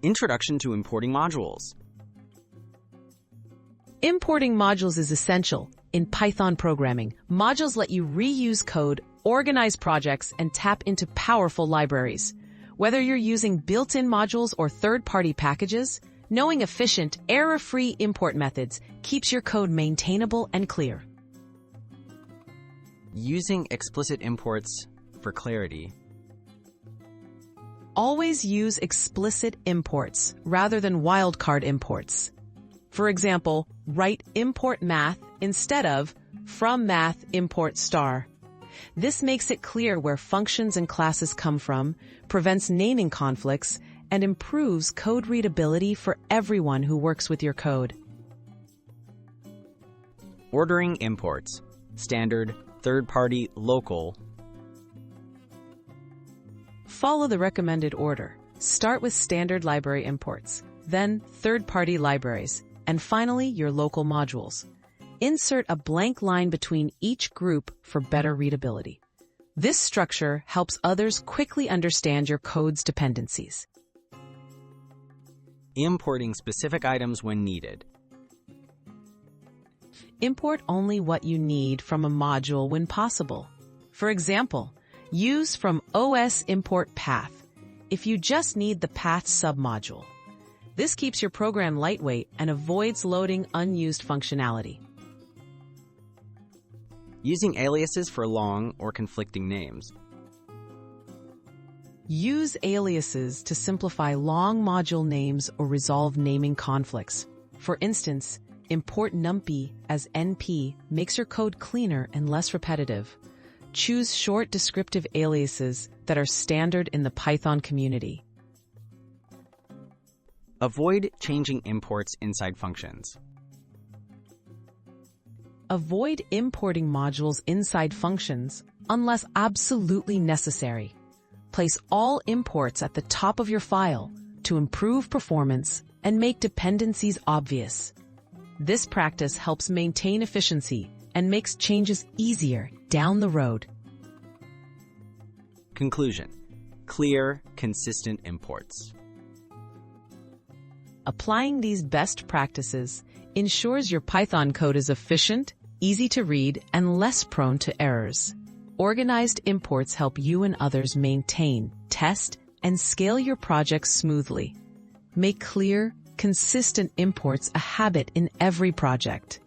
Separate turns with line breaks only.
Introduction to importing modules.
Importing modules is essential. In Python programming, modules let you reuse code, organize projects, and tap into powerful libraries. Whether you're using built-in modules or third-party packages, knowing efficient, error-free import methods keeps your code maintainable and clear.
Using explicit imports for clarity.
Always use explicit imports rather than wildcard imports. For example, write import math instead of from math import star. This makes it clear where functions and classes come from, prevents naming conflicts, and improves code readability for everyone who works with your code.
Ordering imports. Standard, third-party, local.
Follow the recommended order. Start with standard library imports, then third-party libraries, and finally your local modules. Insert a blank line between each group for better readability. This structure helps others quickly understand your code's dependencies.
Importing specific items when needed.
Import only what you need from a module when possible. For example, use from OS import path if you just need the path submodule. This keeps your program lightweight and avoids loading unused functionality.
Using aliases for long or conflicting names.
Use aliases to simplify long module names or resolve naming conflicts. For instance, import numpy as np makes your code cleaner and less repetitive. Choose short descriptive aliases that are standard in the Python community.
Avoid changing imports inside functions.
Avoid importing modules inside functions unless absolutely necessary. Place all imports at the top of your file to improve performance and make dependencies obvious. This practice helps maintain efficiency and makes changes easier down the road.
Conclusion. Clear, consistent imports.
Applying these best practices ensures your Python code is efficient, easy to read, and less prone to errors. Organized imports help you and others maintain, test, and scale your projects smoothly. Make clear, consistent imports a habit in every project.